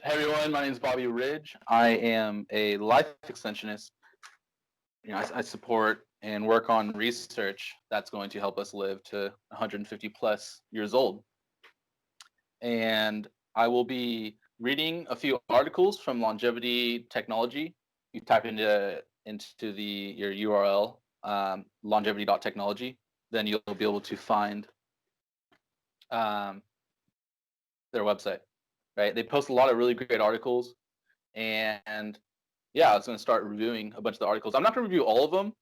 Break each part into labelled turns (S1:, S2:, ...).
S1: Hey everyone, my name is Bobby Ridge. I am a life extensionist. I support and work on research that's going to help us live to 150 plus years old. And I will be reading a few articles from Longevity.Technology. You type into your URL, Longevity.Technology, then you'll be able to find their website. Right? They post a lot of really great articles, and yeah, I was going to start reviewing a bunch of the articles. I'm not going to review all of them.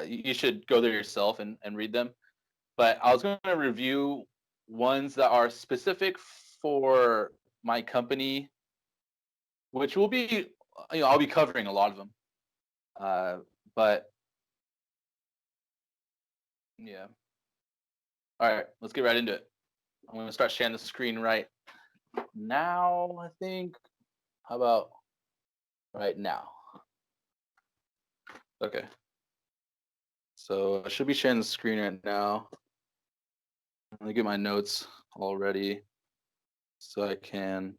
S1: You should go there yourself and read them. But I was going to review ones that are specific for my company, which will be, I'll be covering a lot of them. But yeah. All right, let's get right into it. I'm going to start sharing the screen right now, I think. How about right now? Okay. So I should be sharing the screen right now. Let me get my notes all ready so I can.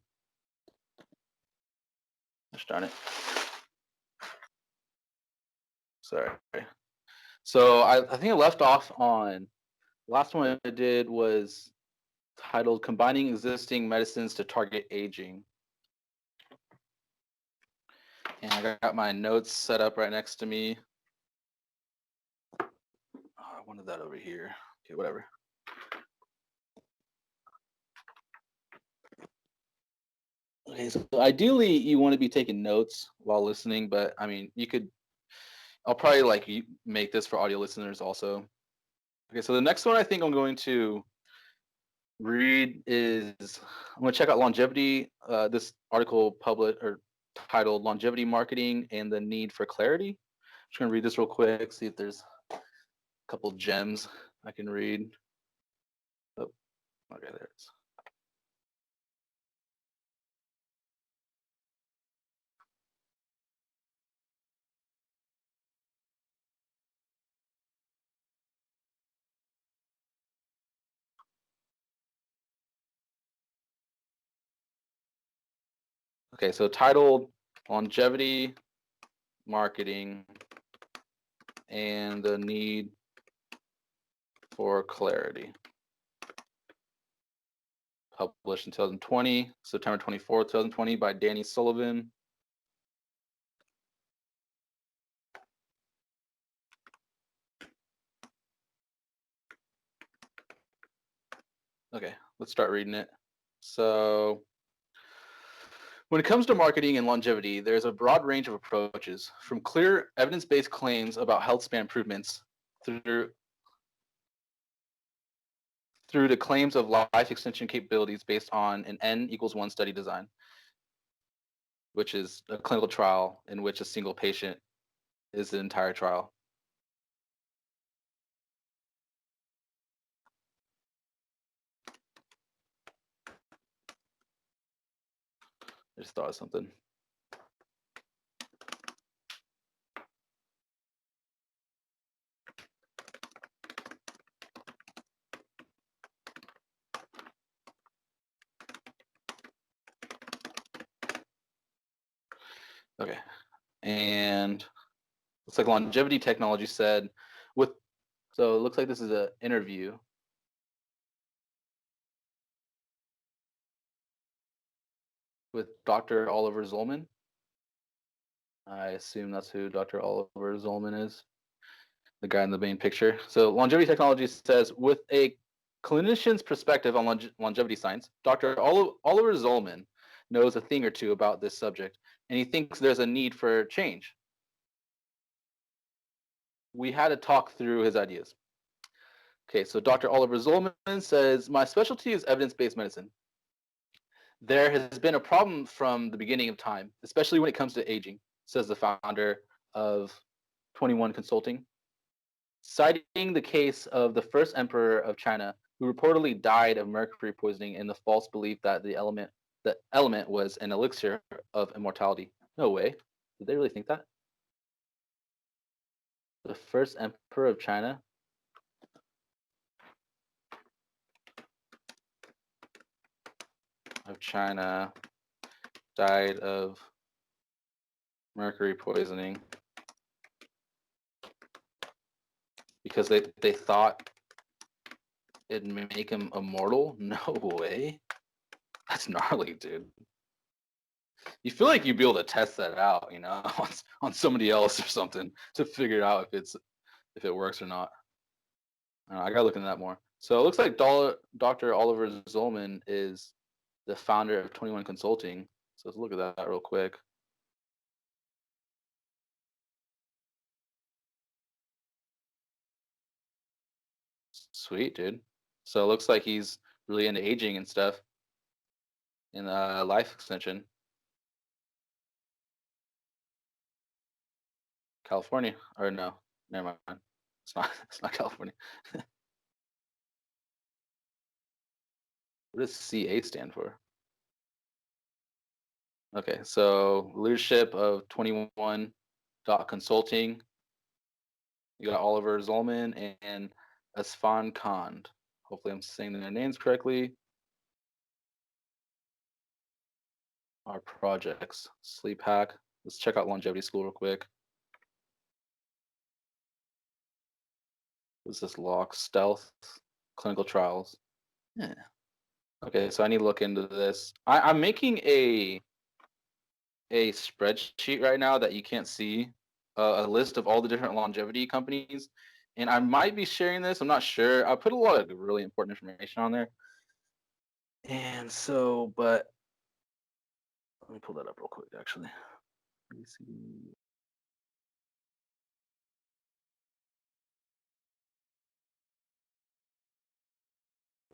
S1: Gosh darn it. Sorry. So I think I left off on, last one I did was titled Combining Existing Medicines to Target Aging. And I got my notes set up right next to me. Oh, I wanted that over here. Okay, whatever. Okay, so ideally you want to be taking notes while listening, but I mean, I'll probably make this for audio listeners also. Okay, so the next one I think I'm going to read is, I'm going to check out Longevity, this article titled Longevity Marketing and the Need for Clarity. I'm just going to read this real quick, see if there's a couple gems I can read. Oh, okay, there it is. Okay, so titled Longevity Marketing and the Need for Clarity. Published in 2020, September 24th, 2020 by Danny Sullivan. Okay, let's start reading it. So, when it comes to marketing and longevity, there's a broad range of approaches, from clear evidence-based claims about health span improvements through to claims of life extension capabilities based on an N=1 study design, which is a clinical trial in which a single patient is the entire trial. I just thought of something. Okay, and looks like Longevity.Technology said so it looks like this is an interview. With Dr. Oliver Zolman. I assume that's who Dr. Oliver Zolman is, the guy in the main picture. So Longevity.Technology says, with a clinician's perspective on longevity science, Dr. Oliver Zolman knows a thing or two about this subject, and he thinks there's a need for change. We had to talk through his ideas. Okay, so Dr. Oliver Zolman says, my specialty is evidence-based medicine. There has been a problem from the beginning of time, especially when it comes to aging, says the founder of 21 Consulting, citing the case of the first emperor of China who reportedly died of mercury poisoning in the false belief that the element was an elixir of immortality. No way. Did they really think that? The first emperor of China? died of mercury poisoning because they thought it'd make him immortal. No way. That's gnarly, dude. You feel like you'd be able to test that out, on somebody else or something to figure out if it works or not. I gotta look into that more. So it looks like Dr. Oliver Zolman is the founder of 21 Consulting. So let's look at that real quick. Sweet, dude. So it looks like he's really into aging and stuff in life extension. California, or no, never mind. It's not. It's not California. What does CA stand for? Okay, so leadership of 21 Consulting. You got Oliver Zolman and Asfan Khan. Hopefully, I'm saying their names correctly. Our projects, sleep hack. Let's check out Longevity School real quick. What's this lock? Stealth, clinical trials. Yeah. Okay, so I need to look into this. I'm making a spreadsheet right now that you can't see, a list of all the different longevity companies, and I might be sharing this. I'm not sure. I put a lot of really important information on there, and so, but let me pull that up real quick. Actually, let me see.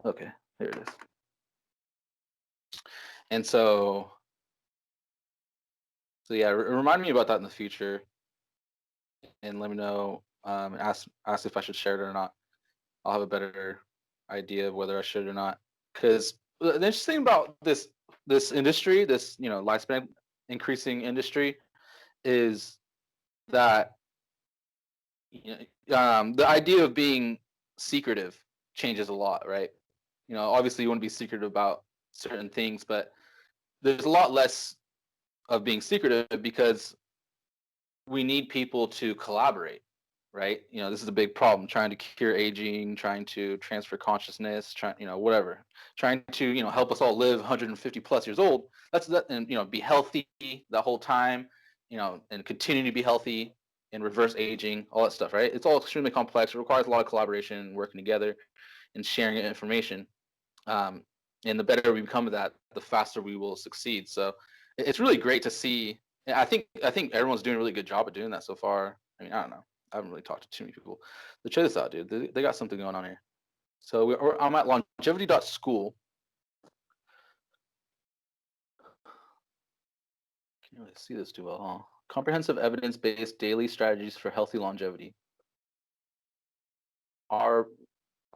S1: Okay, here it is. And so yeah, remind me about that in the future, and let me know. And ask if I should share it or not. I'll have a better idea of whether I should or not. Because the interesting thing about this industry, this lifespan increasing industry, is that the idea of being secretive changes a lot, right? Obviously you want to be secretive about certain things, but there's a lot less of being secretive because we need people to collaborate, right? This is a big problem, trying to cure aging, trying to transfer consciousness, whatever, trying to help us all live 150 plus years old. That's that. And be healthy the whole time, and continue to be healthy and reverse aging, all that stuff, right? It's all extremely complex. It requires a lot of collaboration and working together and sharing information. um, and the better we become at that, the faster we will succeed. So it's really great to see. I think everyone's doing a really good job at doing that so far. I mean, I don't know. I haven't really talked to too many people. But check this out, dude. They got something going on here. So I'm at Longevity.School. Can't really see this too well, huh? Comprehensive evidence-based daily strategies for healthy longevity. Our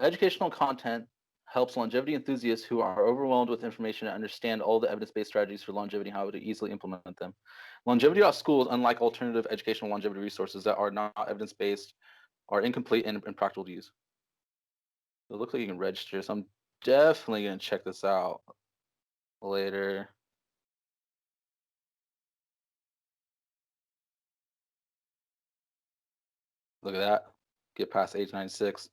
S1: educational content helps longevity enthusiasts who are overwhelmed with information to understand all the evidence-based strategies for longevity and how to easily implement them. Longevity.Schools, unlike alternative educational longevity resources that are not evidence-based, are incomplete and impractical to use. It looks like you can register, so I'm definitely going to check this out later. Look at that. Get past age 96.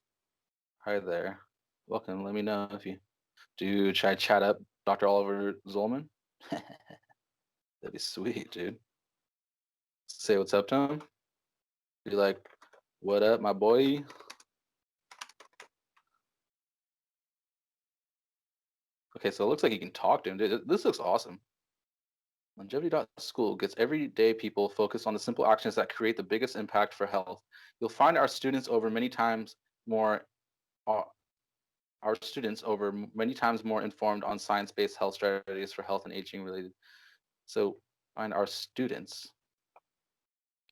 S1: Hi there. Welcome. Let me know if you do. Should I chat up Dr. Oliver Zolman? That'd be sweet, dude. Say what's up to him. Be like, what up, my boy? Okay, so it looks like you can talk to him. Dude, this looks awesome. Longevity.School gets everyday people focused on the simple actions that create the biggest impact for health. You'll find our students over many times more informed on science-based health strategies for health and aging related. So find our students,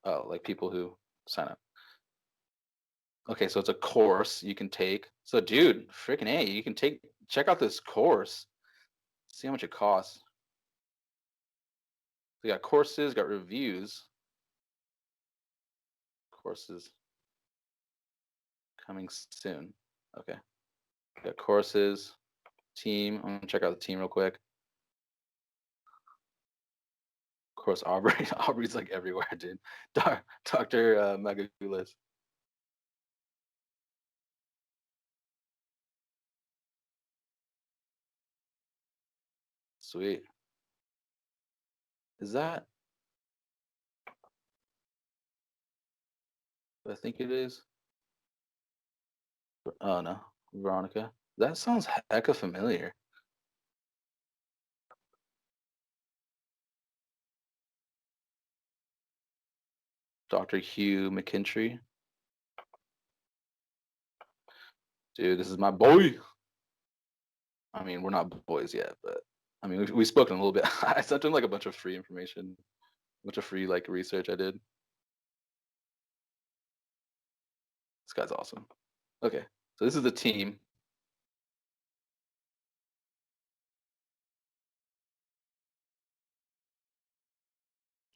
S1: like people who sign up. Okay, so it's a course you can take. So dude, freaking A, you can check out this course. See how much it costs. We got courses, got reviews. Courses coming soon. Okay. We got courses, team. I'm gonna check out the team real quick. course, Aubrey. Aubrey's like everywhere, dude. Dr. Magagulis. Sweet. Is that? I think it is. Oh no, Veronica. That sounds hecka familiar. Dr. Hugh McKintry. Dude, this is my boy. I mean, we're not boys yet, but I mean, we've spoken a little bit. I sent him like a bunch of free information, a bunch of free like research I did. This guy's awesome. Okay, so this is the team.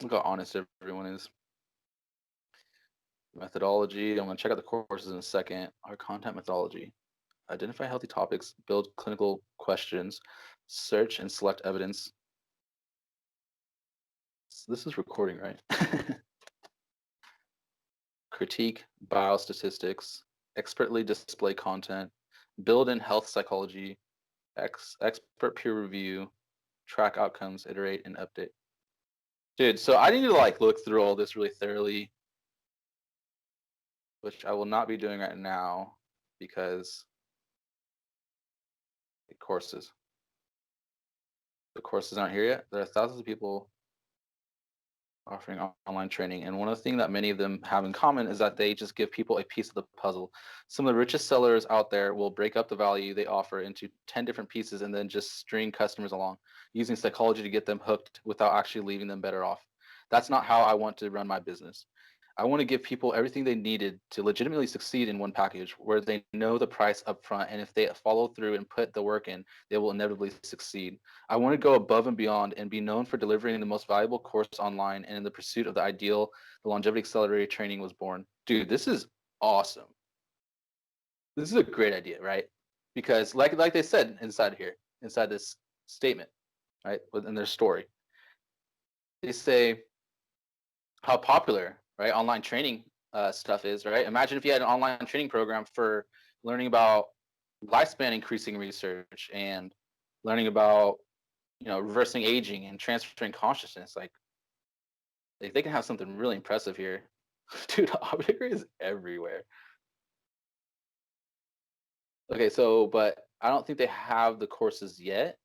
S1: Look how honest everyone is. Methodology. I'm gonna check out the courses in a second. Our content methodology. Identify healthy topics, build clinical questions, search and select evidence. So this is recording, right? Critique biostatistics, expertly display content, build in health psychology, expert peer review, track outcomes, iterate and update. Dude, so I need to like look through all this really thoroughly, which I will not be doing right now because the courses aren't here yet. There are thousands of people offering online training, and one of the things that many of them have in common is that they just give people a piece of the puzzle. Some of the richest sellers out there will break up the value they offer into 10 different pieces and then just string customers along, using psychology to get them hooked without actually leaving them better off. That's not how I want to run my business. I want to give people everything they needed to legitimately succeed in one package where they know the price up front, and if they follow through and put the work in, they will inevitably succeed. I want to go above and beyond and be known for delivering the most valuable course online, and in the pursuit of the ideal, the Longevity Accelerator training was born. Dude, this is awesome. This is a great idea, right? Because like they said inside this statement, right, within their story, they say how popular, right, online training stuff is, right? Imagine if you had an online training program for learning about lifespan increasing research and learning about, reversing aging and transferring consciousness. Like they can have something really impressive here. Dude, Object is everywhere. Okay, so but I don't think they have the courses yet.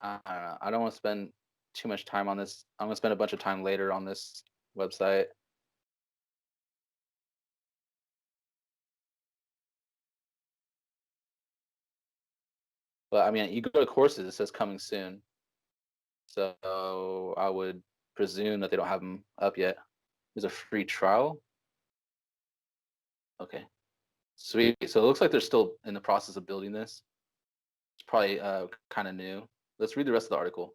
S1: I don't know. I don't want to spend too much time on this. I'm gonna spend a bunch of time later on this website. But I mean, you go to courses, it says coming soon. So I would presume that they don't have them up yet. There's a free trial. Okay, sweet. So it looks like they're still in the process of building this. It's probably kind of new. Let's read the rest of the article.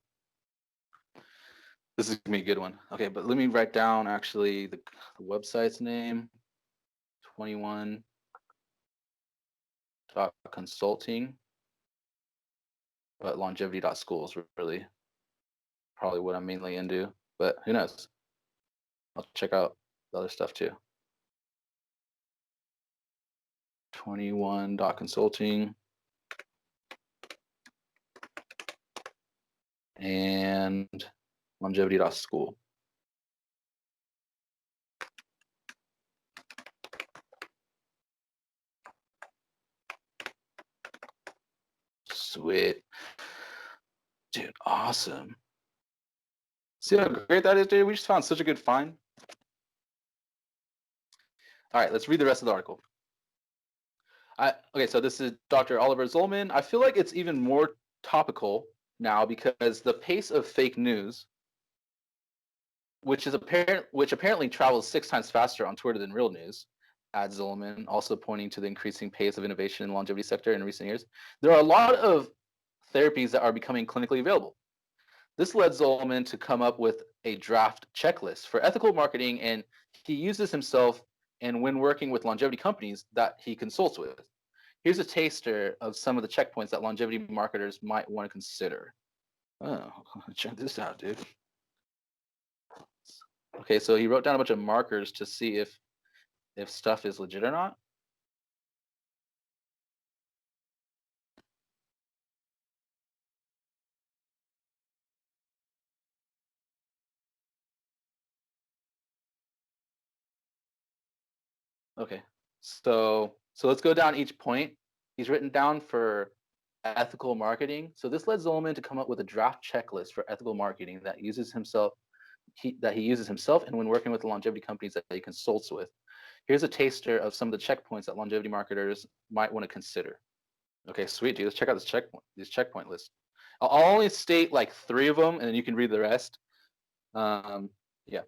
S1: This is gonna be a good one. Okay, but let me write down actually the website's name. 21 consulting, but longevity.school is really probably what I'm mainly into. But who knows? I'll check out the other stuff too. 21 consulting and longevity.school. Sweet. Dude, awesome. See how great that is, dude? We just found such a good find. All right, let's read the rest of the article. Okay, so this is Dr. Oliver Zolman. I feel like it's even more topical now because the pace of fake news, which apparently travels 6 times faster on Twitter than real news, adds Zolman, also pointing to the increasing pace of innovation in the longevity sector in recent years. There are a lot of therapies that are becoming clinically available. This led Zolman to come up with a draft checklist for ethical marketing, and he uses himself and when working with longevity companies that he consults with. Here's a taster of some of the checkpoints that longevity marketers might want to consider. Oh, check this out, dude. Okay, so he wrote down a bunch of markers to see if stuff is legit or not. Okay, so let's go down each point. He's written down for ethical marketing. So this led Zolman to come up with a draft checklist for ethical marketing that he uses himself and when working with the longevity companies that he consults with. Here's a taster of some of the checkpoints that longevity marketers might want to consider. Okay, sweet, dude. Let's check out this checkpoint list. I'll only state like 3 of them, and then you can read the rest. Yeah.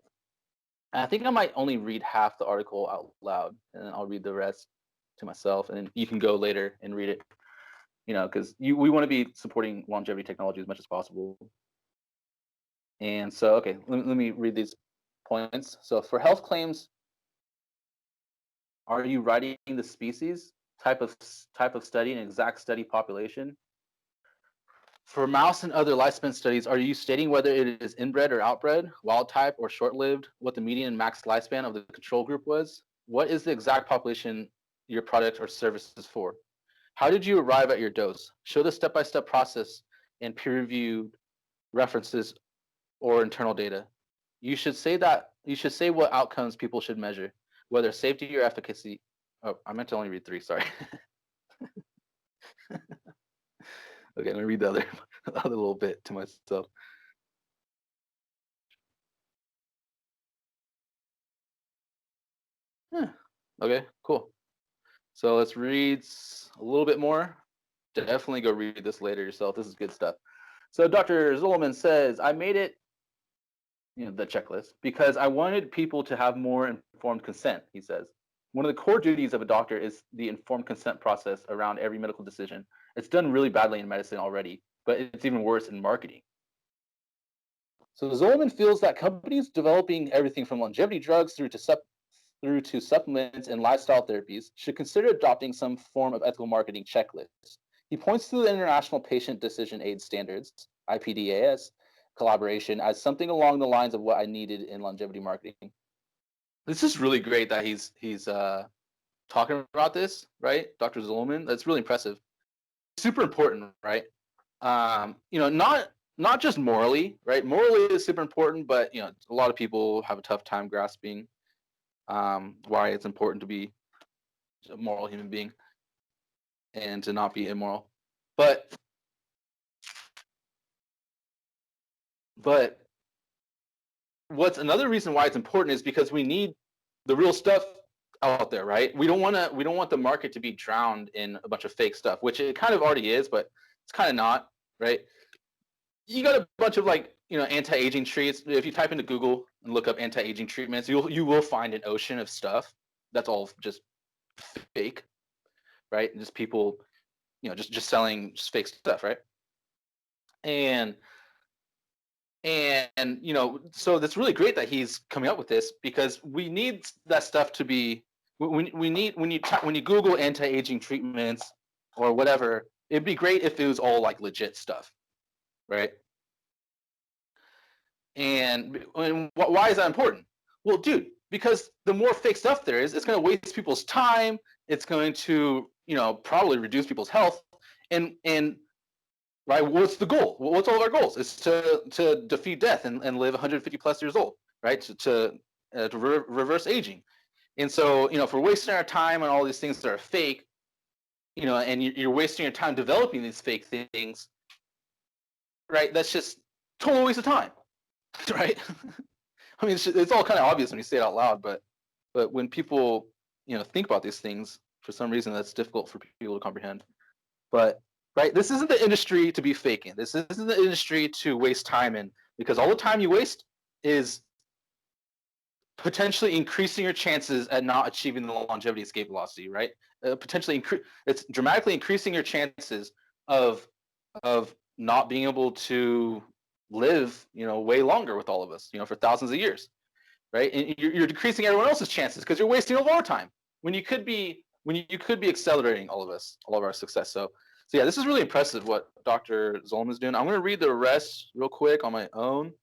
S1: I think I might only read half the article out loud, and then I'll read the rest to myself, and then you can go later and read it. Because we want to be supporting longevity technology as much as possible. And so, okay, let me read these points. So for health claims, are you writing the species, type of study, and exact study population? For mouse and other lifespan studies, are you stating whether it is inbred or outbred, wild type or short-lived, what the median and max lifespan of the control group was? What is the exact population your product or service is for? How did you arrive at your dose? Show the step-by-step process and peer-reviewed references or internal data. You should say what outcomes people should measure, whether safety or efficacy. Oh, I meant to only read 3, sorry. Okay, let me read the other little bit to myself. Okay, cool. So let's read a little bit more. Definitely go read this later yourself. This is good stuff. So Dr. Zolman says, I made it, the checklist, because I wanted people to have more informed consent, he says. One of the core duties of a doctor is the informed consent process around every medical decision. It's done really badly in medicine already, but it's even worse in marketing. So Zolman feels that companies developing everything from longevity drugs through to supplements and lifestyle therapies should consider adopting some form of ethical marketing checklist. He points to the International Patient Decision Aid Standards, IPDAS, collaboration as something along the lines of what I needed in longevity marketing. This is really great that he's talking about this, right, Dr. Zolman? That's really impressive. Super important, right? Not just morally, right? Morally is super important, but a lot of people have a tough time grasping why it's important to be a moral human being and to not be immoral. But what's another reason why it's important is because we need the real stuff out there, right? We don't want the market to be drowned in a bunch of fake stuff, which it kind of already is, but it's kind of not, right? You got a bunch of anti-aging treats. If you type into Google and look up anti-aging treatments, you will find an ocean of stuff that's all just fake, right? And just people, just selling just fake stuff, right? And so that's really great that he's coming up with this, because we need that stuff to be. We need when you Google anti-aging treatments or whatever, it'd be great if it was all like legit stuff, right? And why is that important? Well, dude, because the more fake stuff there is, it's going to waste people's time. It's going to, probably reduce people's health. And right, what's the goal? What's all of our goals? It's to defeat death and live 150 plus years old, right? To reverse aging. And so, if we're wasting our time on all these things that are fake, and you're wasting your time developing these fake things, right? That's just total waste of time. Right? I mean, it's all kind of obvious when you say it out loud, but when people think about these things, for some reason that's difficult for people to comprehend. But right, this isn't the industry to be faking. This isn't the industry to waste time in, because all the time you waste is potentially increasing your chances at not achieving the longevity escape velocity. Right? It's dramatically increasing your chances of not being able to live, way longer with all of us, for thousands of years, right? And you're decreasing everyone else's chances because you're wasting all of our time when you could be accelerating all of our success. So So yeah, this is really impressive what Dr. Zolman is doing. I'm going to read the rest real quick on my own.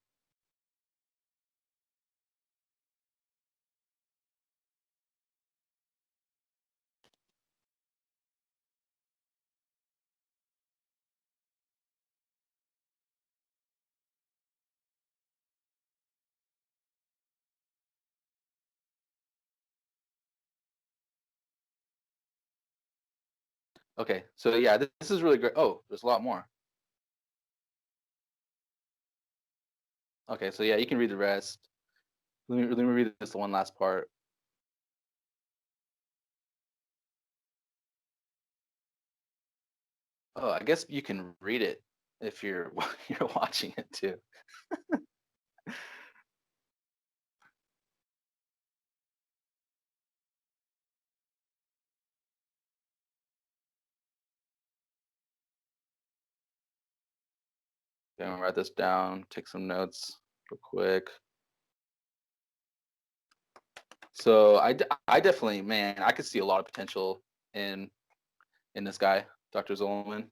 S1: Okay, so yeah, this is really great. Oh, there's a lot more. Okay, so yeah, you can read the rest. Let me read this one last part. Oh, I guess you can read it if you're you're watching it too. Okay, I'm gonna write this down, take some notes real quick. So I definitely, man, I could see a lot of potential in this guy, Dr. Zolman.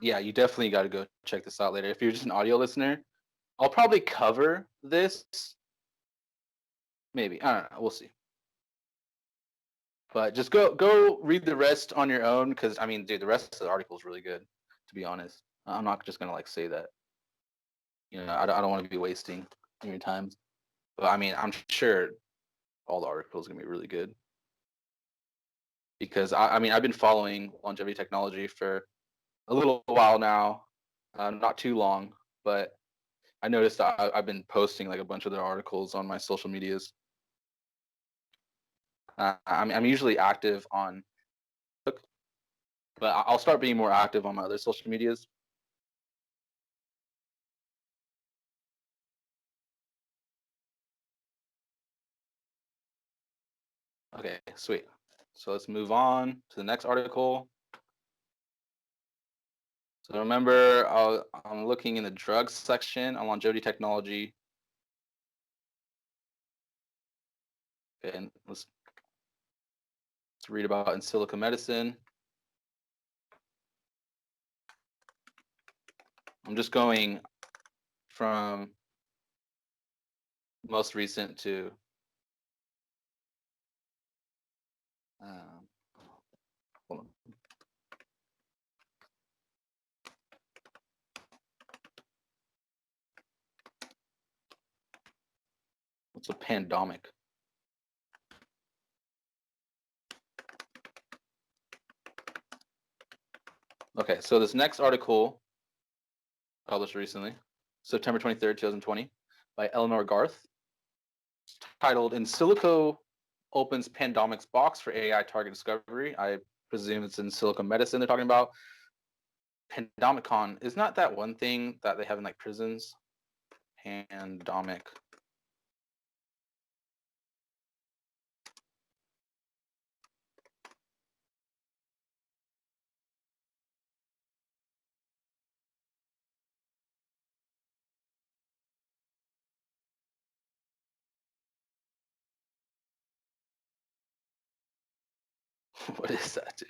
S1: Yeah, you definitely got to go check this out later. If you're just an audio listener, I'll probably cover this. Maybe, I don't know. We'll see. But just go read the rest on your own, because I mean, dude, the rest of the article is really good. To be honest, I'm not just gonna like say that. I don't want to be wasting your time. But I mean, I'm sure all the articles are gonna be really good, because I mean, I've been following Longevity Technology for a little while now, not too long, but I noticed that I've been posting like a bunch of their articles on my social medias. I'm usually active on Facebook, but I'll start being more active on my other social medias. Okay, sweet. So let's move on to the next article. So remember, I'm looking in the drugs section on Longevity Technology. And let's read about in silico medicine. I'm just going from most recent to um, hold on. What's a pandomic? Okay, so this next article published recently, September 23rd, 2020, by Eleanor Garth, titled "In Silico Opens Pandomics Box for AI Target Discovery." I presume it's in silico medicine they're talking about. Pandomicon is not that one thing that they have in like prisons. Pandomic. What is that, dude?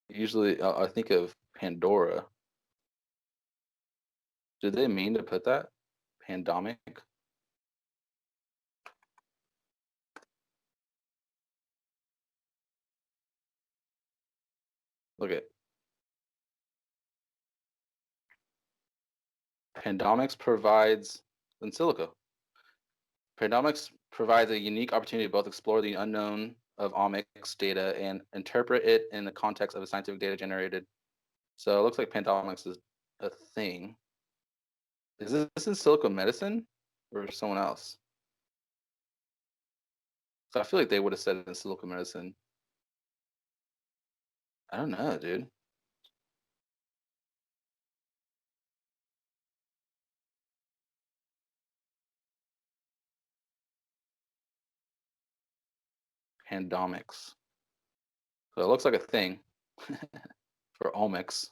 S1: Usually, I think of Pandora. Did they mean to put that? Pandomic? Look at Pandomics provides in silico. Pandomics provides a unique opportunity to both explore the unknown of omics data and interpret it in the context of the scientific data generated. So it looks like Pandomics is a thing. Is this in silico medicine or someone else? So I feel like they would have said it in silico medicine. I don't know, dude. Pandomics. So it looks like a thing for omics.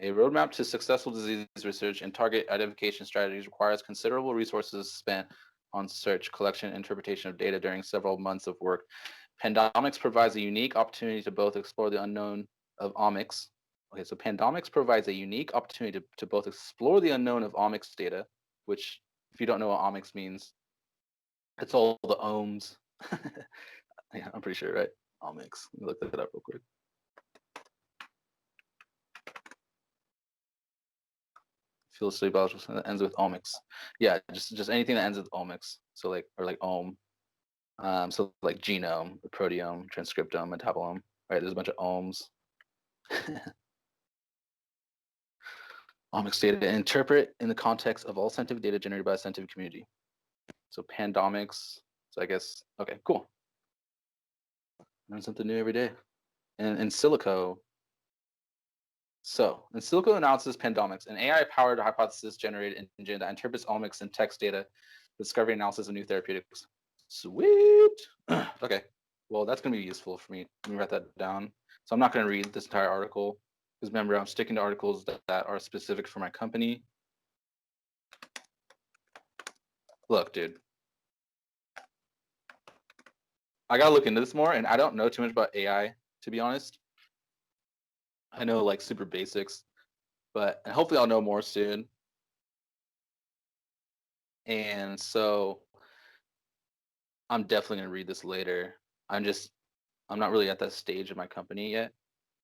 S1: A roadmap to successful disease research and target identification strategies requires considerable resources spent on search, collection, and interpretation of data during several months of work. Pandomics provides a unique opportunity to both explore the unknown of omics. Okay, so Pandomics provides a unique opportunity to both explore the unknown of omics data, which, if you don't know what omics means, it's all the ohms. Yeah, I'm pretty sure, right? Omics. Let me look that up real quick. Field study biology that ends with omics. Yeah, just anything that ends with omics. So like ohm. So like genome, proteome, transcriptome, metabolome. Right, there's a bunch of ohms. Omics data to interpret in the context of all scientific data generated by the scientific community. So pandomics. So I guess okay, cool. Learn something new every day. And in silico. So, in silico analysis pandomics, an AI-powered hypothesis-generated engine that interprets omics and text data, discovery analysis of new therapeutics. Sweet. Okay. Well, that's going to be useful for me. Let me write that down. So I'm not going to read this entire article because remember, I'm sticking to articles that are specific for my company. Look, dude. I got to look into this more, and I don't know too much about AI, to be honest. I know like super basics, but and hopefully I'll know more soon. And so I'm definitely going to read this later. I'm not really at that stage of my company yet.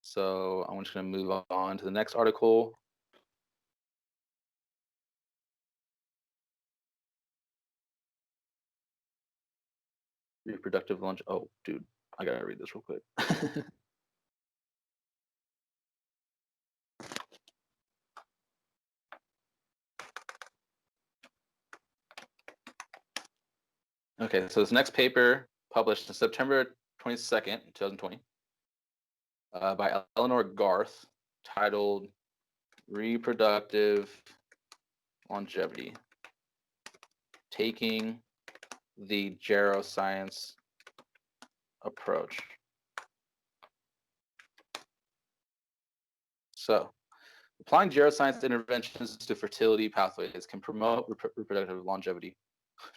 S1: So I'm just going to move on to the next article. Reproductive lunch. Oh, dude, I got to read this real quick. Okay, so this next paper published on September 22nd, 2020 by Eleanor Garth, titled Reproductive Longevity, Taking the Geroscience Approach. So, applying geroscience interventions to fertility pathways can promote reproductive longevity.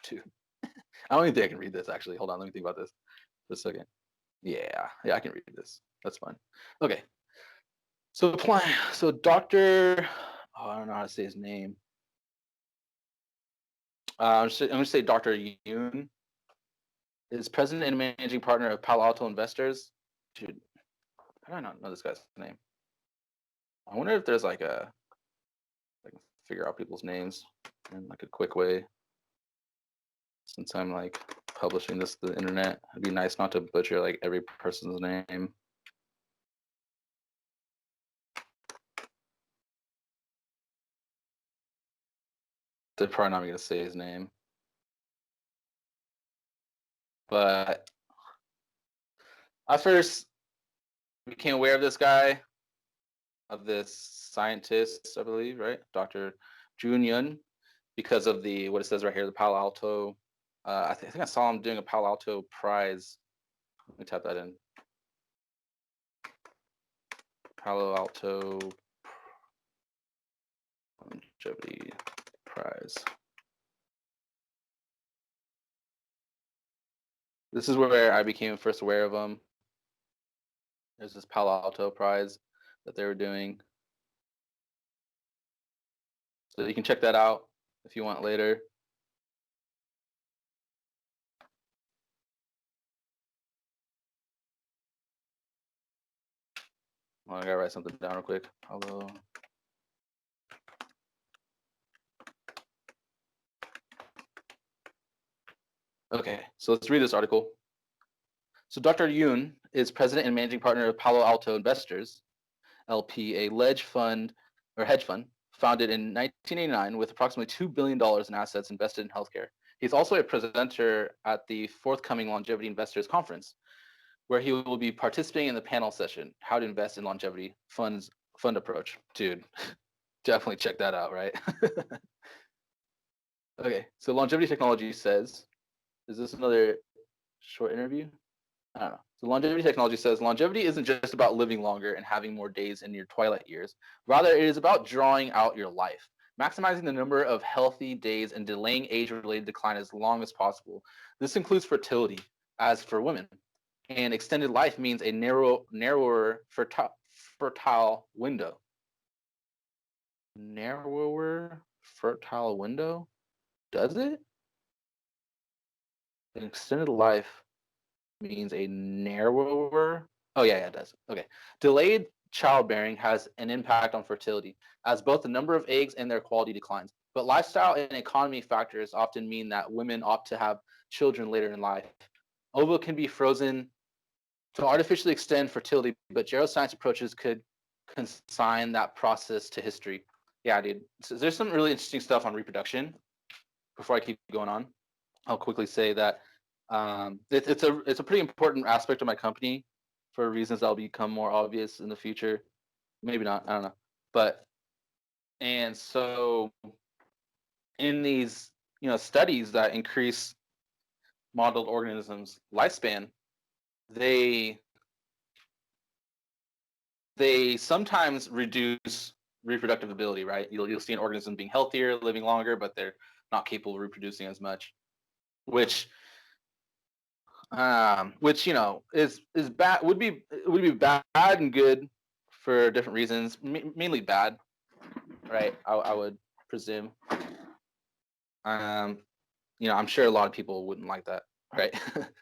S1: Dude, I don't even think I can read this, actually. Hold on, let me think about this for a second. Yeah, I can read this. That's fine. Okay. So Dr. Oh, I don't know how to say his name. I'm going to say Dr. Yoon is president and managing partner of Palo Alto Investors. Dude, how do I not know this guy's name? I wonder if there's like I can figure out people's names in like a quick way. Since I'm like publishing this to the internet, it'd be nice not to butcher like every person's name. They're probably not going to say his name. But I first became aware of this guy, of this scientist, I believe, right? Dr. Jun Yun, because of what it says right here, the Palo Alto. I think I saw him doing a Palo Alto prize. Let me type that in. Palo Alto Longevity Prize. This is where I became first aware of him. There's this Palo Alto prize that they were doing. So you can check that out if you want later. I gotta write something down real quick. Hello. Okay, so let's read this article. So Dr. Yoon is president and managing partner of Palo Alto Investors, LP, a hedge fund founded in 1989 with approximately $2 billion in assets invested in healthcare. He's also a presenter at the forthcoming Longevity Investors Conference, where he will be participating in the panel session, How to Invest in Longevity Fund Approach. Dude, definitely check that out, right? Okay, so Longevity.Technology says, is this another short interview? I don't know. So Longevity.Technology says longevity isn't just about living longer and having more days in your twilight years. Rather, it is about drawing out your life, maximizing the number of healthy days and delaying age-related decline as long as possible. This includes fertility, as for women. And extended life means a narrower fertile window. Narrower fertile window? Does it? An extended life means a narrower. Oh, yeah, it does. Okay. Delayed childbearing has an impact on fertility, as both the number of eggs and their quality declines. But lifestyle and economy factors often mean that women opt to have children later in life. Ova can be frozen to artificially extend fertility, but geroscience approaches could consign that process to history. Yeah, dude. So there's some really interesting stuff on reproduction. Before I keep going on, I'll quickly say that it's a pretty important aspect of my company for reasons that'll become more obvious in the future. Maybe not. I don't know. But and so in these studies that increase modeled organisms' lifespan, they they sometimes reduce reproductive ability, right? You'll see an organism being healthier, living longer, but they're not capable of reproducing as much, which is bad. Would be bad and good for different reasons. Mainly bad, right? I would presume. Um, I'm sure a lot of people wouldn't like that, right?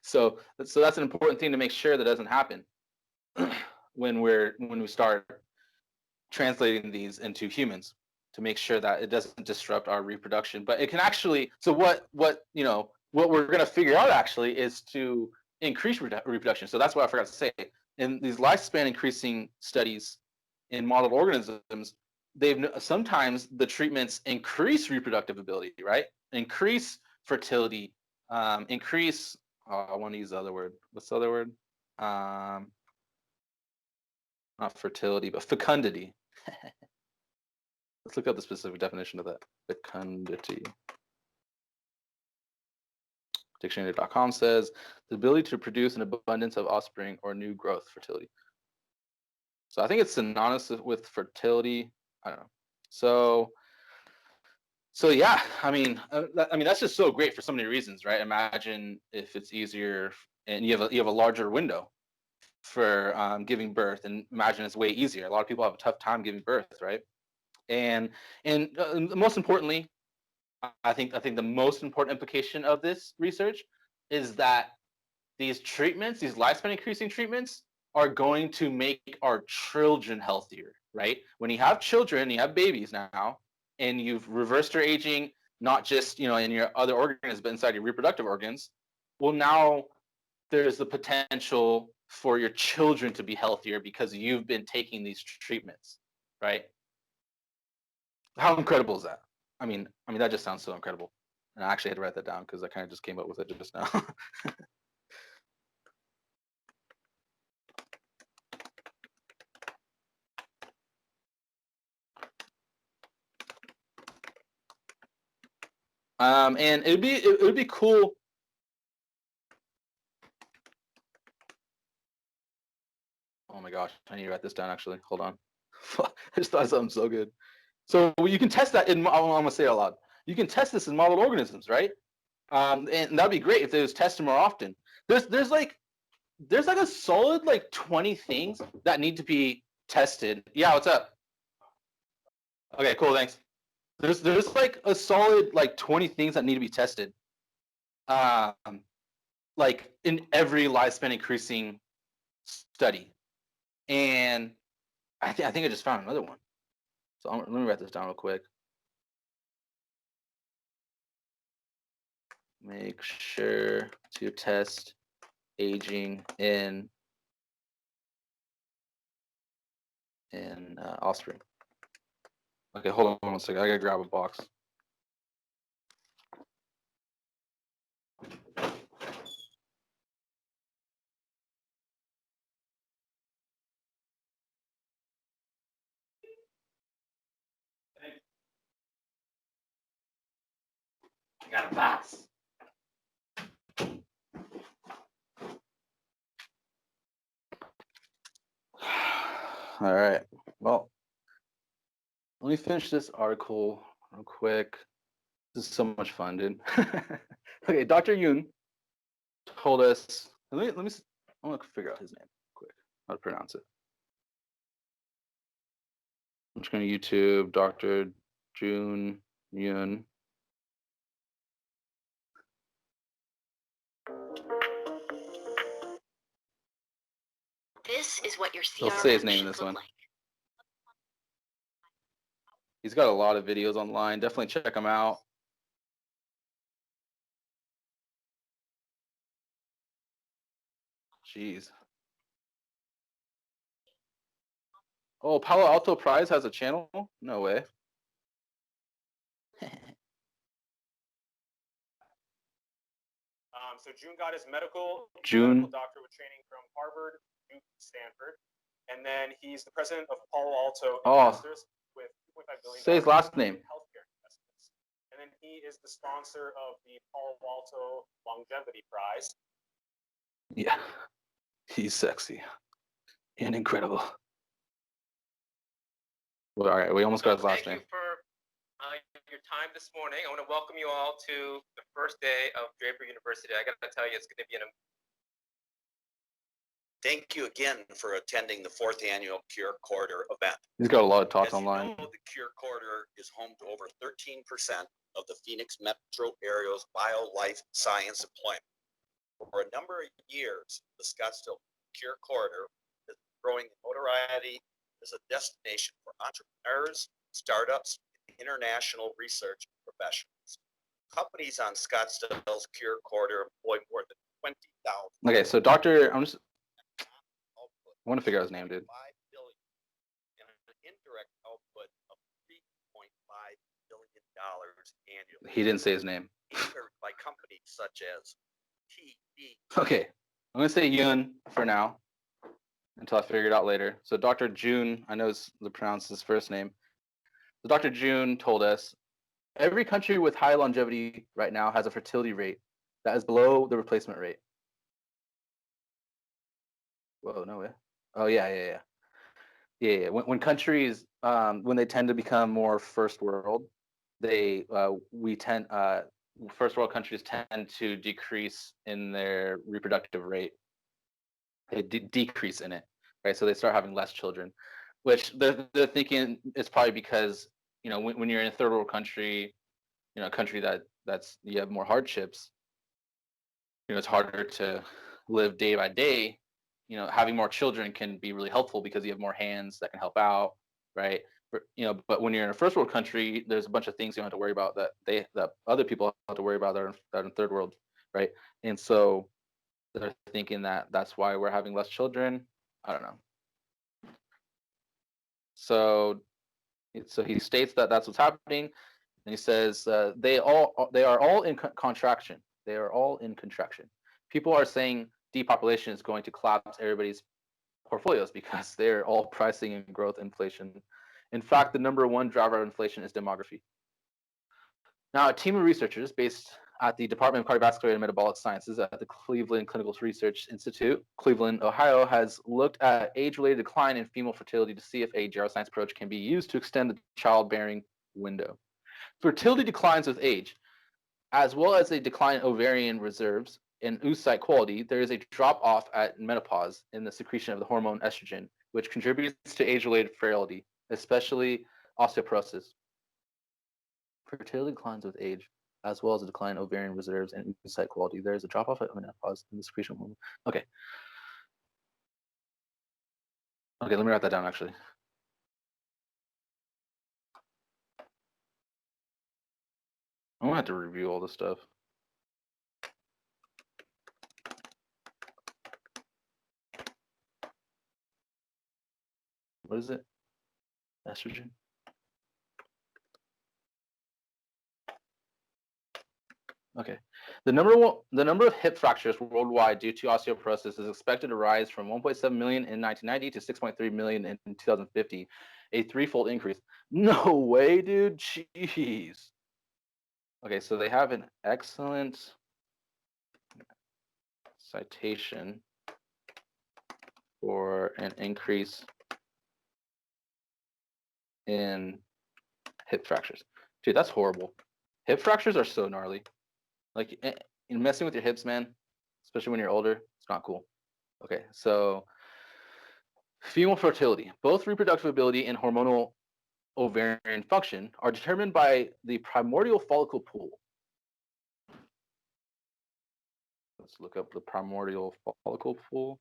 S1: So that's an important thing to make sure that doesn't happen when we start translating these into humans, to make sure that it doesn't disrupt our reproduction. But it can actually. So what we're going to figure out actually is to increase reproduction. So that's what I forgot to say. In these lifespan increasing studies in modeled organisms, they've sometimes the treatments increase reproductive ability, right? Increase fertility, increase. Oh, I want to use the other word. What's the other word? Not fertility, but fecundity. Let's look up the specific definition of that. Fecundity. Dictionary.com says the ability to produce an abundance of offspring or new growth, fertility. So I think it's synonymous with fertility. I don't know. So yeah, I mean that's just so great for so many reasons, right? Imagine if it's easier and you have a larger window for giving birth, and imagine it's way easier. A lot of people have a tough time giving birth, right? And most importantly, I think the most important implication of this research is that these treatments, these lifespan increasing treatments, are going to make our children healthier, right? When you have children, you have babies now, and you've reversed your aging, not just in your other organs, but inside your reproductive organs. Well, now there's the potential for your children to be healthier because you've been taking these treatments, right? How incredible is that? I mean that just sounds so incredible. And I actually had to write that down because I kind of just came up with it just now. And it would be cool. Oh my gosh, I need to write this down actually. Hold on. I just thought of something so good. So you can test that in. I'm gonna say it out loud. You can test this in modeled organisms, right? And that'd be great if they was tested more often. There's like a solid like 20 things that need to be tested. Yeah, what's up? Okay, cool, thanks. There's like a solid like 20 things that need to be tested. Um, like in every lifespan increasing study, and I think I just found another one. So let me write this down real quick. Make sure to test aging in offspring. Okay, hold on one second. I gotta grab a box. I got a box. All right. Well, let me finish this article real quick. This is so much fun, dude. Okay, Dr. Yoon told us. I want to figure out his name quick. How to pronounce it. I'm just going to YouTube Dr. Jun Yoon.
S2: This is what your
S1: He'll say his name in this one. He's got a lot of videos online. Definitely check him out. Jeez. Oh, Palo Alto Prize has a channel? No way.
S3: So June got his medical doctor with training from Harvard, Duke, Stanford, and then he's the president of Palo Alto Investors with $2.5 billion.
S1: Say his last name.
S3: Healthcare investments, and then he is the sponsor of the Palo Alto Longevity Prize.
S1: Yeah, he's sexy and incredible. Well, all right, we almost got his last name.
S4: Thank you for your time this morning. I want to welcome you all to the first day of Draper University. I got to tell you, it's going to be
S2: Thank you again for attending the 4th annual Cure Corridor event.
S1: He's got a lot of talks
S2: As
S1: online.
S2: You know, the Cure Corridor is home to over 13% of the Phoenix metro area's bio-life science employment. For a number of years, the Scottsdale Cure Corridor is growing in notoriety as a destination for entrepreneurs, startups, and international research professionals. Companies on Scottsdale's Cure Corridor employ more than 20,000.
S1: Okay, so I want to figure out his name, dude.
S2: $5 billion and an indirect output of $3.5 billion annually.
S1: He didn't say his name.
S2: By companies such as TD.
S1: Okay, I'm gonna say Yoon for now until I figure it out later. So Dr. June, I know it's the pronounce his first name. So Dr. June told us every country with high longevity right now has a fertility rate that is below the replacement rate. Whoa, no way. Oh yeah. When countries when they tend to become more first world, first world countries tend to decrease in their reproductive rate. They decrease in it, right? So they start having less children, which they're thinking it's probably because when you're in a third world country, a country that's you have more hardships, it's harder to live day by day. Having more children can be really helpful because you have more hands that can help out, right? But when you're in a first world country, there's a bunch of things you don't have to worry about that other people have to worry about that are in third world, right? And so they're thinking that's why we're having less children. I don't know. So he states that that's what's happening, and he says they are all in contraction. They are all in contraction. People are saying depopulation is going to collapse everybody's portfolios because they're all pricing in growth inflation. In fact, the number one driver of inflation is demography. Now, a team of researchers based at the Department of Cardiovascular and Metabolic Sciences at the Cleveland Clinical Research Institute, Cleveland, Ohio, has looked at age-related decline in female fertility to see if a geroscience approach can be used to extend the childbearing window. Fertility declines with age, as well as a decline in ovarian reserves and oocyte quality. There is a drop-off at menopause in the secretion of the hormone estrogen, which contributes to age-related frailty, especially osteoporosis. Fertility declines with age, as well as a decline in ovarian reserves and oocyte quality. There is a drop-off at menopause in the secretion of hormone. Okay, let me write that down, actually. I'm gonna have to review all this stuff. What is it? Estrogen? Okay. The number of hip fractures worldwide due to osteoporosis is expected to rise from 1.7 million in 1990 to 6.3 million in 2050, a threefold increase. No way, dude. Jeez. Okay, so they have an excellent citation for an increase in hip fractures. Dude, that's horrible. Hip fractures are so gnarly. Like, in messing with your hips, man, especially when you're older, it's not cool. Okay, so female fertility, both reproductive ability and hormonal ovarian function are determined by the primordial follicle pool. Let's look up the primordial follicle pool.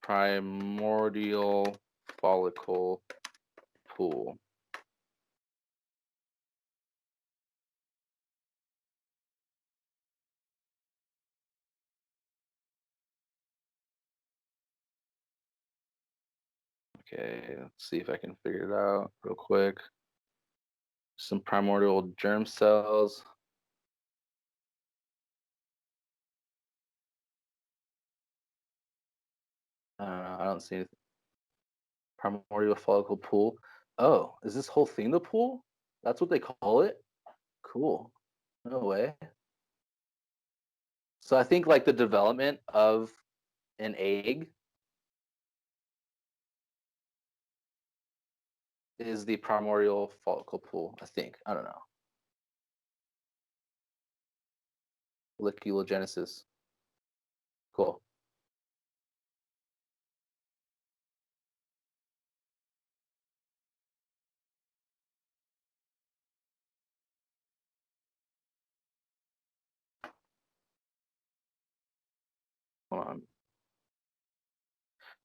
S1: Primordial follicle pool. Okay, let's see if I can figure it out real quick. Some primordial germ cells. I don't see anything. Primordial follicle pool. Oh, is this whole thing the pool? That's what they call it? Cool. No way. So I think like the development of an egg is the primordial follicle pool, I think. I don't know. Folliculogenesis. Cool. Hold on.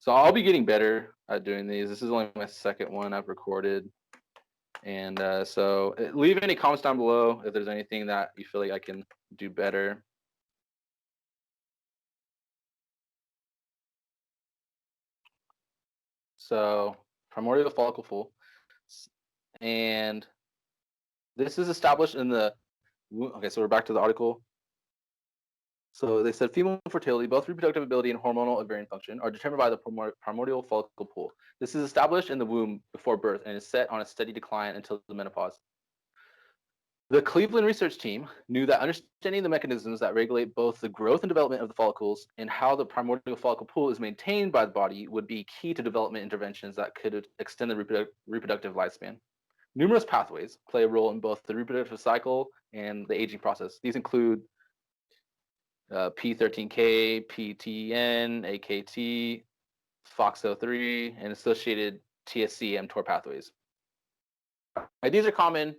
S1: So I'll be getting better at doing these. This is only my second one I've recorded. And so leave any comments down below if there's anything that you feel like I can do better. So primordial follicle pool. And this is established in the, okay, so we're back to the article. So they said female fertility, both reproductive ability and hormonal ovarian function, are determined by the primordial follicle pool. This is established in the womb before birth and is set on a steady decline until the menopause. The Cleveland research team knew that understanding the mechanisms that regulate both the growth and development of the follicles and how the primordial follicle pool is maintained by the body would be key to development interventions that could extend the reproductive lifespan. Numerous pathways play a role in both the reproductive cycle and the aging process. These include P13K, PTN, AKT, FOXO3, and associated TSC mTOR pathways. These are common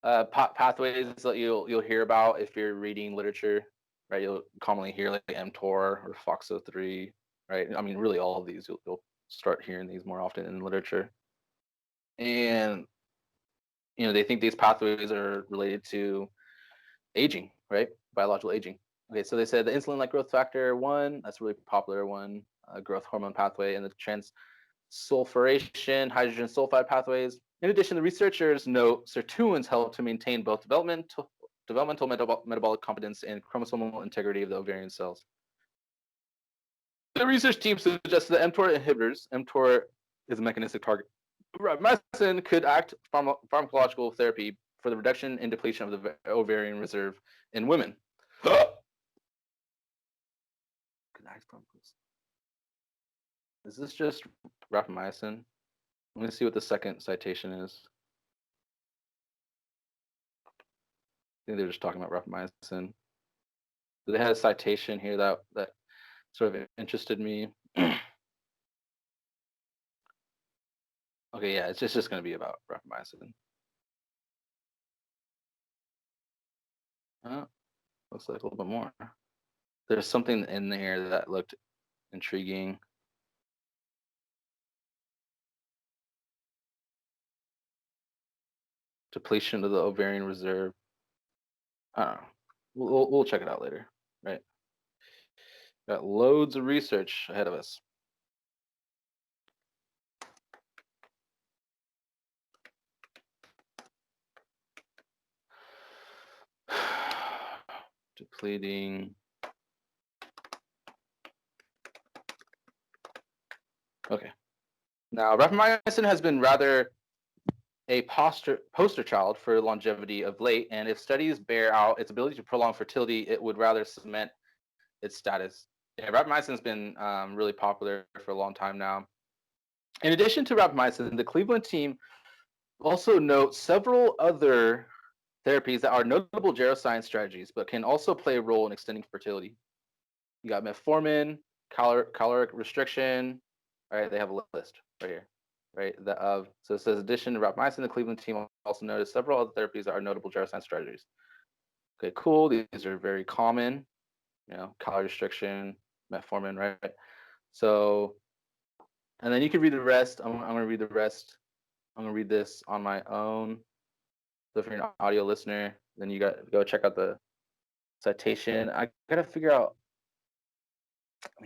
S1: pathways that you'll hear about if you're reading literature, right? You'll commonly hear like mTOR or FOXO3, right? I mean, really all of these, you'll start hearing these more often in literature. And, they think these pathways are related to aging, right? Biological aging. Okay, so they said the insulin-like growth factor 1, that's a really popular one, growth hormone pathway, and the transsulfuration hydrogen sulfide pathways. In addition, the researchers note sirtuins help to maintain both developmental metabolic competence and chromosomal integrity of the ovarian cells. The research team suggests that mTOR inhibitors, mTOR is a mechanistic target, rapamycin could act pharmacological therapy for the reduction and depletion of the ovarian reserve in women. Is this just rapamycin? Let me see what the second citation is. I think they're just talking about rapamycin. They had a citation here that sort of interested me. Okay, yeah, it's just going to be about rapamycin. Looks like a little bit more. There's something in there that looked intriguing. Depletion of the ovarian reserve. I don't know. We'll check it out later, right? Got loads of research ahead of us. Depleting. Okay. Now, rapamycin has been rather a poster child for longevity of late, and if studies bear out its ability to prolong fertility, it would rather cement its status. Yeah, rapamycin has been really popular for a long time now. In addition to rapamycin, the Cleveland team also notes several other therapies that are notable geroscience strategies, but can also play a role in extending fertility. You got metformin, caloric restriction. All right, they have a list right here, right? So it says, addition to rapamycin, the Cleveland team also noticed several other therapies that are notable geroscience strategies. Okay, cool. These are very common. Calorie restriction, metformin, right? So, and then you can read the rest. I'm going to read the rest. I'm going to read this on my own. So if you're an audio listener, then you got to go check out the citation. I got to figure out.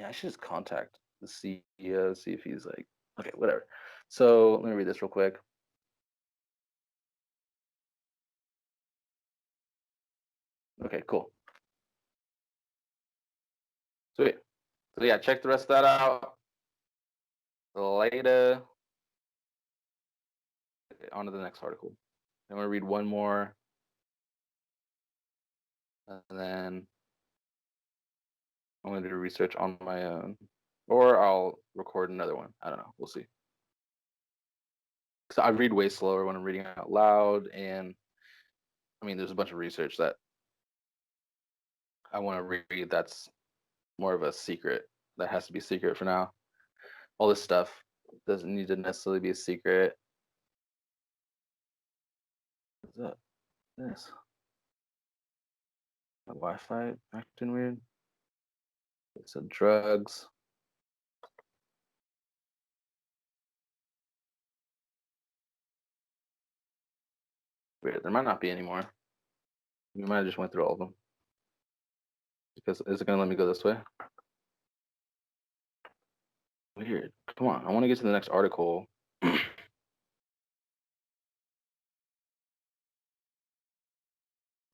S1: I should just contact the CEO, see if he's like, okay, whatever. So let me read this real quick. Okay, cool. Sweet. So yeah, check the rest of that out later. Okay, on to the next article. I'm going to read one more. And then I'm going to do research on my own. Or I'll record another one. I don't know. We'll see. So I read way slower when I'm reading out loud. And there's a bunch of research that I want to read that's more of a secret. That has to be secret for now. All this stuff doesn't need to necessarily be a secret. What's up? This. My Wi-Fi acting weird. So drugs. Weird. There might not be any more. We might have just went through all of them. Because is it going to let me go this way? Weird. Come on. I want to get to the next article.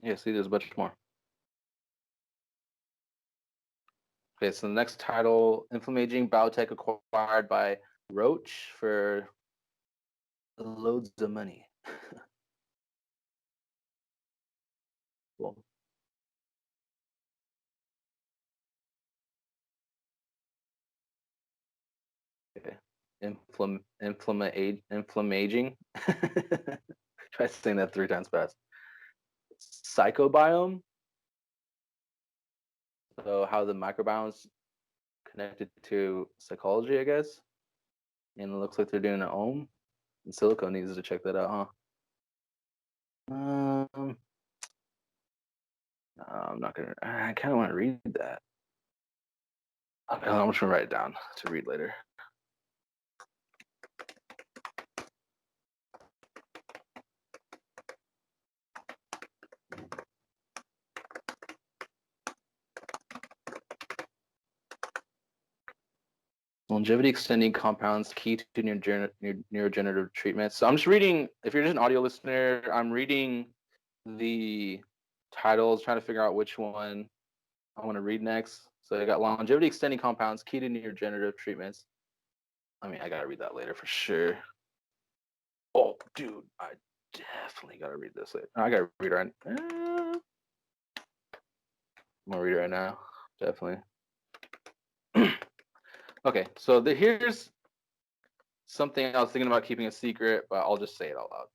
S1: Yeah, see, there's a bunch more. Okay, so the next title, Inflammaging Biotech acquired by Roche for loads of money. Cool. Okay. Inflammaging. Try saying that 3 times fast. Psychobiome. So how the microbiome's connected to psychology, I guess. And it looks like they're doing an ohm. And Silico needs to check that out, huh? I'm not gonna. I kind of want to read that. Okay, I'm just gonna write it down to read later. Longevity extending compounds key to neurodegenerative treatments. So I'm just reading. If you're just an audio listener, I'm reading the titles, trying to figure out which one I want to read next. So I got longevity extending compounds key to neurodegenerative treatments. I gotta read that later for sure. Oh, dude, I definitely gotta read this later. I gotta read it right. I'm gonna read it right now. Definitely. Okay, so here's something I was thinking about keeping a secret, but I'll just say it out loud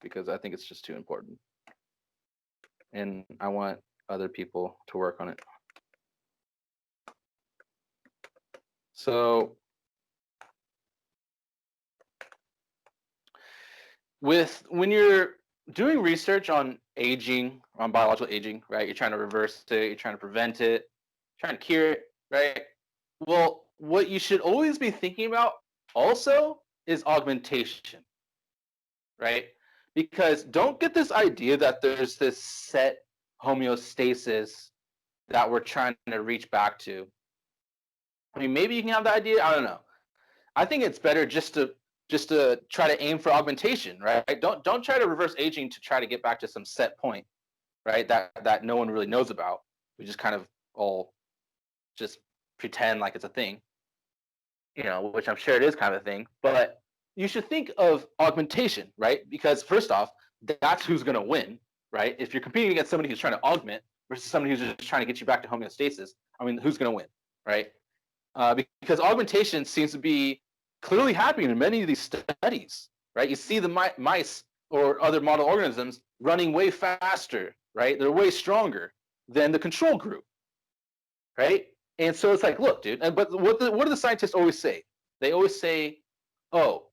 S1: because I think it's just too important. And I want other people to work on it. So when you're doing research on aging, on biological aging, right? You're trying to reverse it, you're trying to prevent it, trying to cure it, right? Well, what you should always be thinking about also is augmentation, right? Because don't get this idea that there's this set homeostasis that we're trying to reach back to. Maybe you can have the idea. I don't know. I think it's better just to try to aim for augmentation, right? Don't try to reverse aging to try to get back to some set point, right? That no one really knows about. We just kind of all just pretend like it's a thing, which I'm sure it is kind of a thing. But you should think of augmentation, right? Because first off, that's who's going to win, right? If you're competing against somebody who's trying to augment versus somebody who's just trying to get you back to homeostasis, who's going to win, right? Because augmentation seems to be clearly happening in many of these studies, right? You see the mice or other model organisms running way faster, right? They're way stronger than the control group, right? And so it's like, look, dude. But what do the scientists always say? They always say, oh,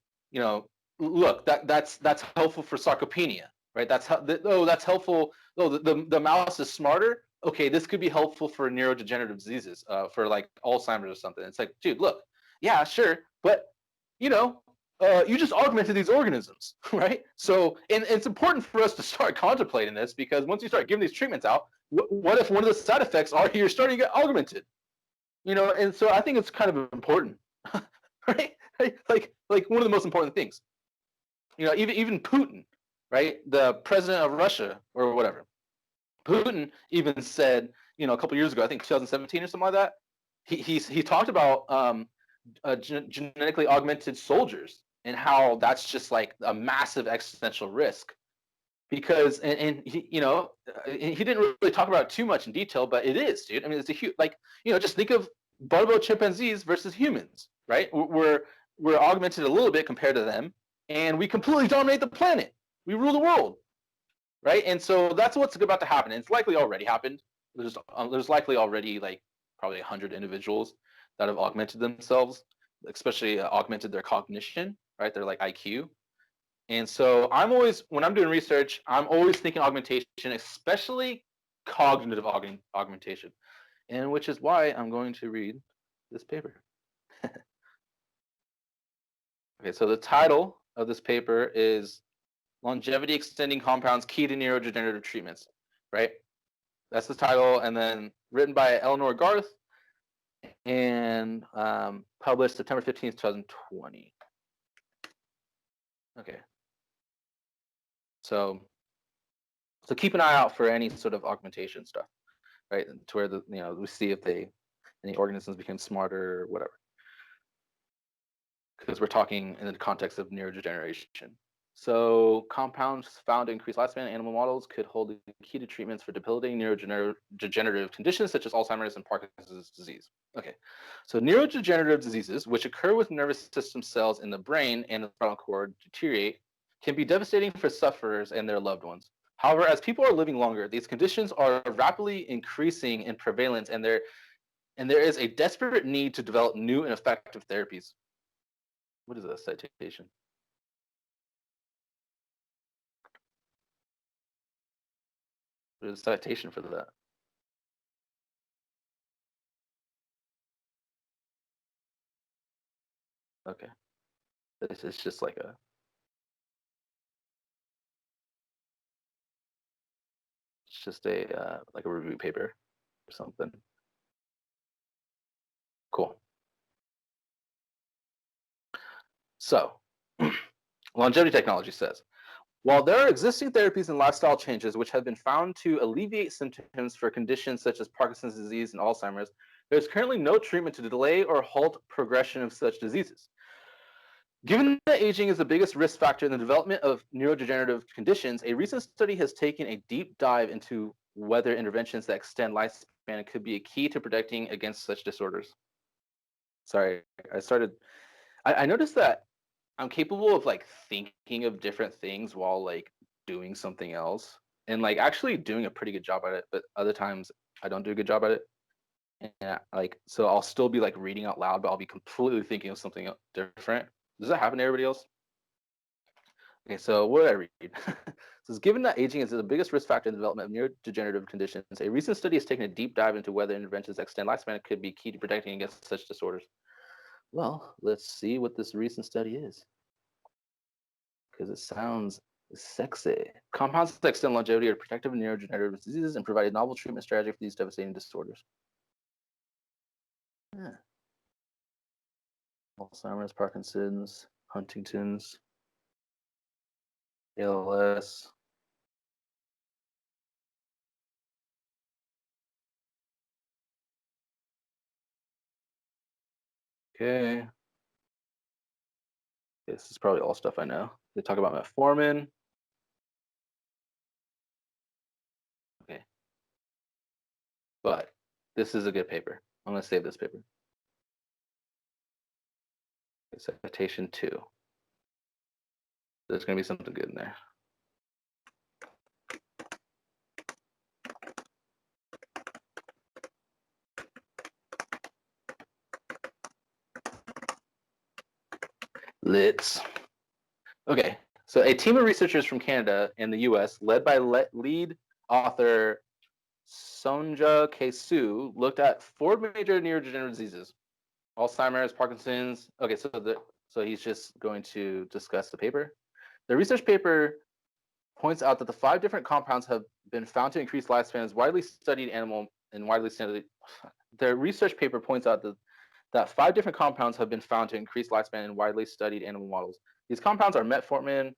S1: look, that's helpful for sarcopenia, right? That's helpful. Oh, the mouse is smarter. Okay, this could be helpful for neurodegenerative diseases, for like Alzheimer's or something. It's like, dude, look, yeah, sure, but you just augmented these organisms, right? So, and it's important for us to start contemplating this, because once you start giving these treatments out, what if one of the side effects are you're starting to get augmented? And so I think it's kind of important, right? Like one of the most important things. Even Putin, right? The president of Russia or whatever. Putin even said, a couple years ago, I think 2017 or something like that. He talked about genetically augmented soldiers and how that's just like a massive existential risk. Because and he didn't really talk about it too much in detail, but it is, dude. I mean, it's a huge, just think of bonobo chimpanzees versus humans, right? We're augmented a little bit compared to them, and we completely dominate the planet. We rule the world, right? And so that's what's about to happen. And it's likely already happened. There's likely already like probably 100 individuals that have augmented themselves, especially augmented their cognition, right? They're like IQ. And so when I'm doing research, I'm always thinking augmentation, especially cognitive augmentation, and which is why I'm going to read this paper. Okay, so the title of this paper is Longevity Extending Compounds Key to Neurodegenerative Treatments, right? That's the title, and then written by Eleanor Garth and published September 15th, 2020. Okay. So keep an eye out for any sort of augmentation stuff, right? To where we see if any organisms become smarter or whatever. Because we're talking in the context of neurodegeneration. So compounds found to increase lifespan in animal models could hold the key to treatments for debilitating neurodegenerative conditions such as Alzheimer's and Parkinson's disease. Okay, so neurodegenerative diseases, which occur with nervous system cells in the brain and the spinal cord deteriorate, can be devastating for sufferers and their loved ones. However, as people are living longer, these conditions are rapidly increasing in prevalence, and there is a desperate need to develop new and effective therapies. What is that citation? There's a citation for that. Okay. It's just like a like a review paper or something. Cool. So, Longevity.Technology says, while there are existing therapies and lifestyle changes which have been found to alleviate symptoms for conditions such as Parkinson's disease and Alzheimer's, there is currently no treatment to delay or halt progression of such diseases. Given that aging is the biggest risk factor in the development of neurodegenerative conditions, a recent study has taken a deep dive into whether interventions that extend lifespan could be a key to protecting against such disorders. Sorry, I noticed that I'm capable of like thinking of different things while like doing something else, and like actually doing a pretty good job at it, but other times I don't do a good job at it. And so I'll still be like reading out loud, but I'll be completely thinking of something different. Does that happen to everybody else? Okay, so what did I read? It says, given that aging is the biggest risk factor in the development of neurodegenerative conditions, a recent study has taken a deep dive into whether interventions that extend lifespan could be key to protecting against such disorders. Well, let's see what this recent study is, because it sounds sexy. Compounds that extend longevity are protective of neurodegenerative diseases and provide a novel treatment strategy for these devastating disorders. Yeah. Alzheimer's, Parkinson's, Huntington's, ALS. Okay. This is probably all stuff I know. They talk about metformin. Okay. But this is a good paper. I'm going to save this paper. Citation 2. There's going to be something good in there. Let's. Okay, so a team of researchers from Canada and the U.S., led by lead author Sonja Kesu, looked at 4 major neurodegenerative diseases: Alzheimer's, Parkinson's. Okay, so he's just going to discuss the paper. The research paper points out that the 5 different compounds have been found to increase lifespans widely studied animal and widely studied. The research paper points out that 5 different compounds have been found to increase lifespan in widely studied animal models. These compounds are metformin,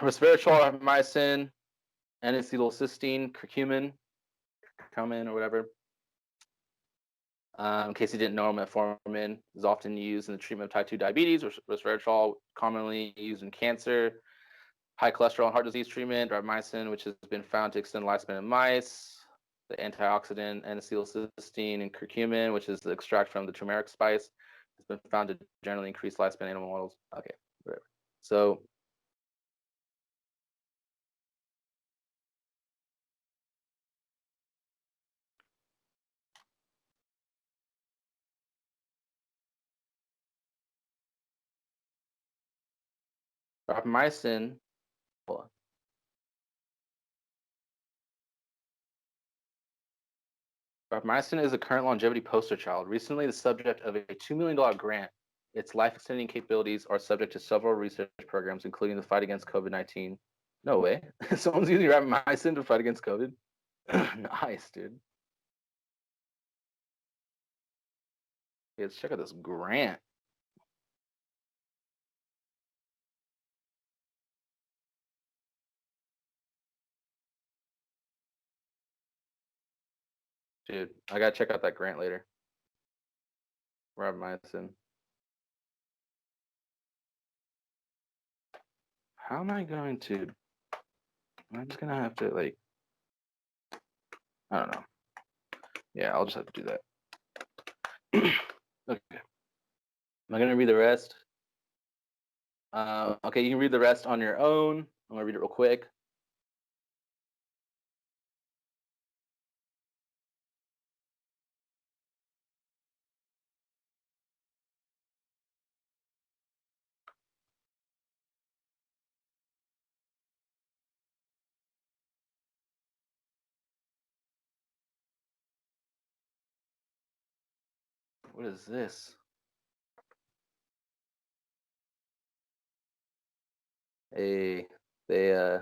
S1: resveratrol, mycin, N-acetylcysteine, curcumin, or whatever. In case you didn't know, metformin is often used in the treatment of type 2 diabetes. Resveratrol commonly used in cancer, high cholesterol and heart disease treatment. Ribomycin, which has been found to extend lifespan in mice. The antioxidant N-acetylcysteine and curcumin, which is the extract from the turmeric spice, has been found to generally increase lifespan in animal models. Okay, whatever. So rapamycin, hold on. Rapamycin is a current longevity poster child, recently the subject of a $2 million grant. Its life-extending capabilities are subject to several research programs, including the fight against COVID-19. No way. Someone's using rapamycin to fight against COVID? Nice, dude. Okay, let's check out this grant. Dude, I gotta check out that grant later. Rapamycin. How am I going to? I'm just gonna have to like. I don't know. Yeah, I'll just have to do that. Okay. Am I gonna read the rest? Okay, you can read the rest on your own. I'm gonna read it real quick. What is this? Hey, they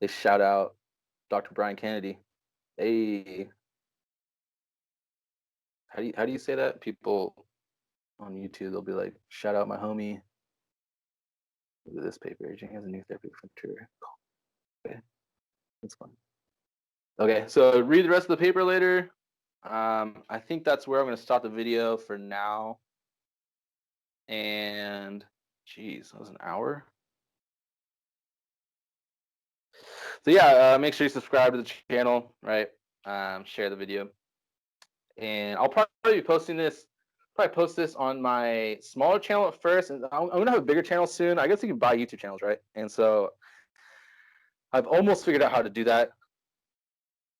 S1: shout out Dr. Brian Kennedy. Hey, how do you say that? People on YouTube, they'll be like, shout out my homie. Look at this paper. Aging has a new therapy for mature. Okay, that's fun. Okay, so read the rest of the paper later. I think that's where I'm going to stop the video for now. And geez, that was an hour. So yeah, make sure you subscribe to the channel, right? Share the video, and I'll probably be posting this. Probably post this on my smaller channel at first, and I'm gonna have a bigger channel soon. I guess you can buy YouTube channels, right? And so I've almost figured out how to do that.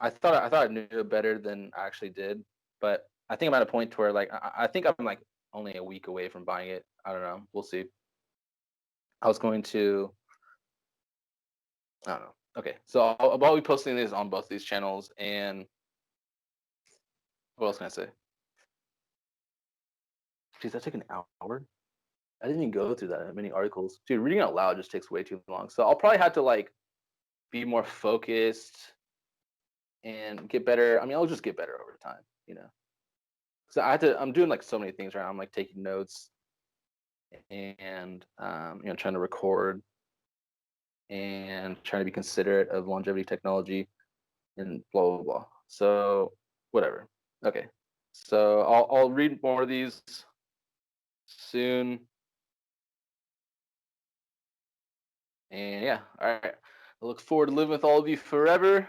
S1: I thought I knew it better than I actually did, but I think I'm at a point where like I think I'm like only a week away from buying it. I don't know. We'll see. I was going to. I don't know. Okay, so I'll be posting this on both these channels, and what else can I say? Geez, that took an hour. I didn't even go through that many articles. Dude, reading out loud just takes way too long. So I'll probably have to like be more focused and get better. I mean, I'll just get better over time, you know. So I'm doing like so many things right now. I'm like taking notes and trying to record and trying to be considerate of longevity technology and blah blah blah. So whatever. Okay. So I'll read more of these soon. And yeah, all right. I look forward to living with all of you forever.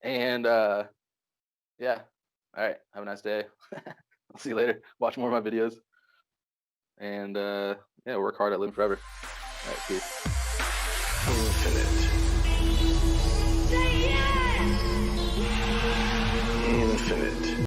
S1: And yeah. All right. Have a nice day. I'll see you later. Watch more of my videos. And yeah, work hard at living forever. All right, peace.
S5: Infinite.